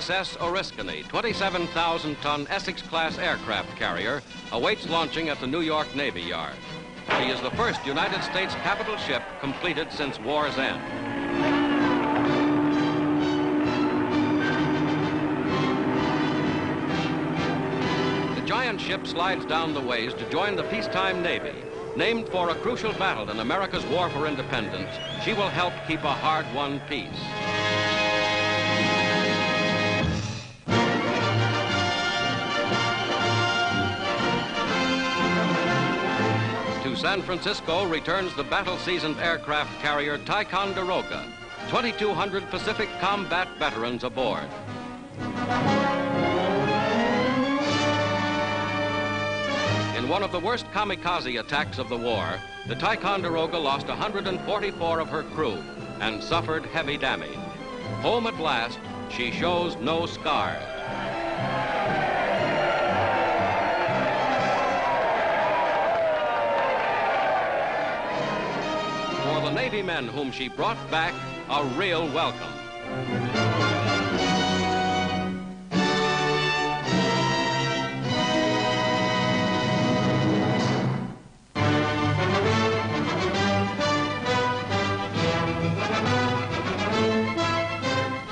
USS Oriskany, 27,000-ton Essex-class aircraft carrier, awaits launching at the New York Navy Yard. She is the first United States capital ship completed since war's end. The giant ship slides down the ways to join the peacetime Navy. Named for a crucial battle in America's war for independence, she will help keep a hard-won peace. To San Francisco returns the battle-seasoned aircraft carrier Ticonderoga, 2,200 Pacific combat veterans aboard. In one of the worst kamikaze attacks of the war, the Ticonderoga lost 144 of her crew and suffered heavy damage. Home at last, she shows no scars. For the Navy men whom she brought back, a real welcome.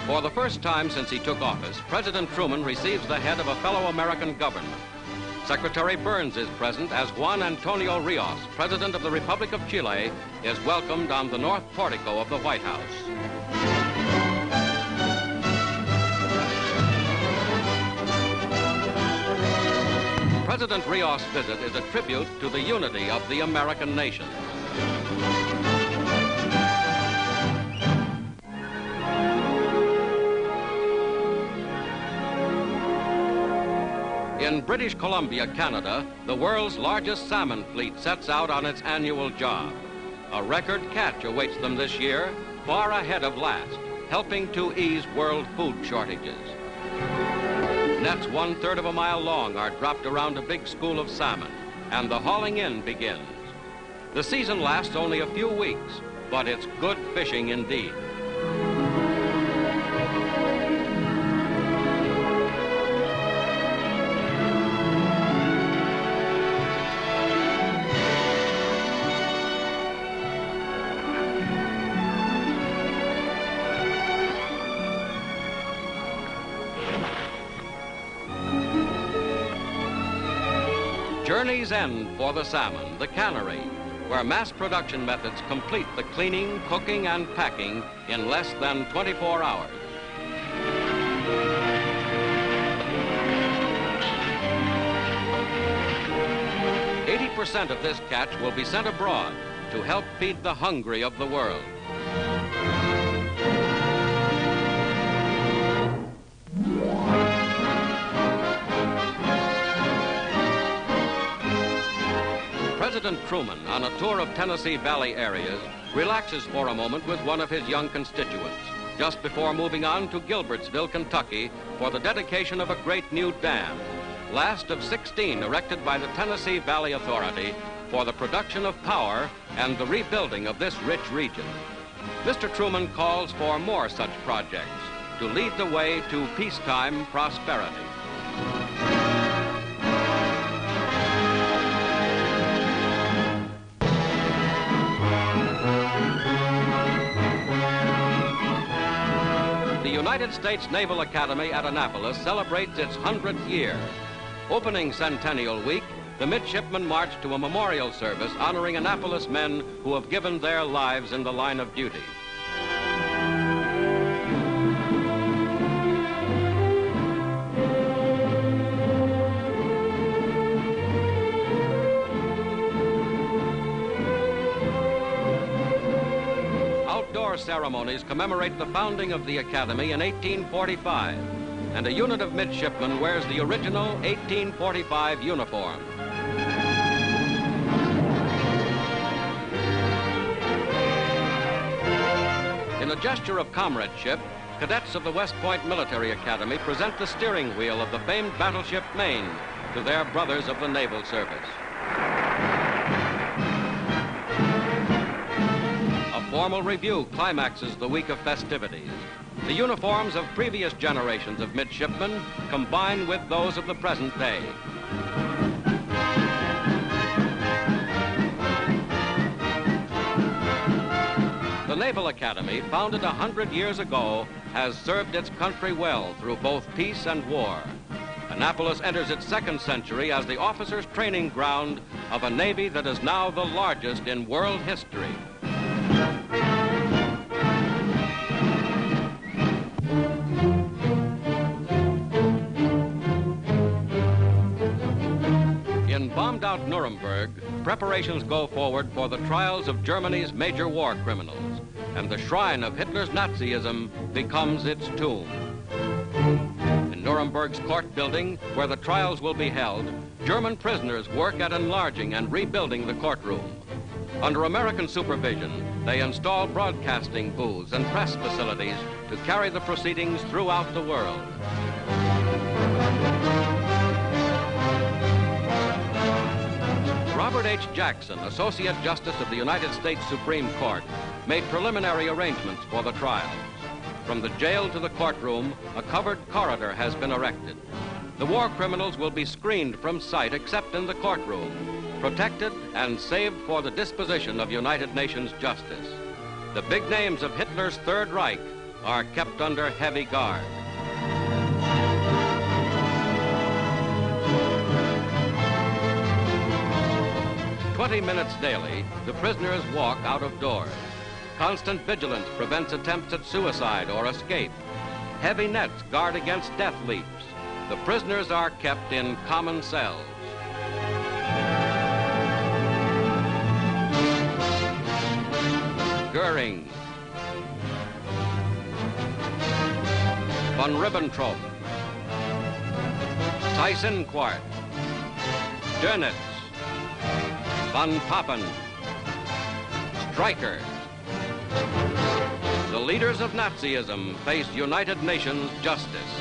For the first time since he took office, President Truman receives the head of a fellow American government. Secretary Burns is present as Juan Antonio Rios, President of the Republic of Chile, is welcomed on the north portico of the White House. President Rios' visit is a tribute to the unity of the American nation. In British Columbia, Canada, the world's largest salmon fleet sets out on its annual job. A record catch awaits them this year, far ahead of last, helping to ease world food shortages. Nets 1/3 of a mile long are dropped around a big school of salmon, and the hauling in begins. The season lasts only a few weeks, but it's good fishing indeed. Journey's end for the salmon, the cannery, where mass production methods complete the cleaning, cooking, and packing in less than 24 hours. % of this catch will be sent abroad to help feed the hungry of the world. President Truman, on a tour of Tennessee Valley areas, relaxes for a moment with one of his young constituents, just before moving on to Gilbertsville, Kentucky, for the dedication of a great new dam, last of 16 erected by the Tennessee Valley Authority for the production of power and the rebuilding of this rich region. Mr. Truman calls for more such projects to lead the way to peacetime prosperity. The United States Naval Academy at Annapolis celebrates its 100th year. Opening Centennial Week, the midshipmen march to a memorial service honoring Annapolis men who have given their lives in the line of duty. Outdoor ceremonies commemorate the founding of the Academy in 1845, and a unit of midshipmen wears the original 1845 uniform. In a gesture of comradeship, cadets of the West Point Military Academy present the steering wheel of the famed battleship Maine to their brothers of the Naval Service. A formal review climaxes the week of festivities. The uniforms of previous generations of midshipmen combine with those of the present day. The Naval Academy, founded 100 years ago, has served its country well through both peace and war. Annapolis enters its second century as the officers' training ground of a Navy that is now the largest in world history. In bombed-out Nuremberg, preparations go forward for the trials of Germany's major war criminals, and the shrine of Hitler's Nazism becomes its tomb. In Nuremberg's court building, where the trials will be held, German prisoners work at enlarging and rebuilding the courtroom. Under American supervision, they install broadcasting booths and press facilities to carry the proceedings throughout the world. Robert H. Jackson, Associate Justice of the United States Supreme Court, made preliminary arrangements for the trials. From the jail to the courtroom, a covered corridor has been erected. The war criminals will be screened from sight except in the courtroom, protected and saved for the disposition of United Nations justice. The big names of Hitler's Third Reich are kept under heavy guard. "20 minutes daily, the prisoners walk out of doors. Constant vigilance prevents attempts at suicide or escape. Heavy nets guard against death leaps. The prisoners are kept in common cells. Goering, von Ribbentrop, Theisenquart, Dönitz, von Papen, Stryker. The leaders of Nazism face United Nations justice.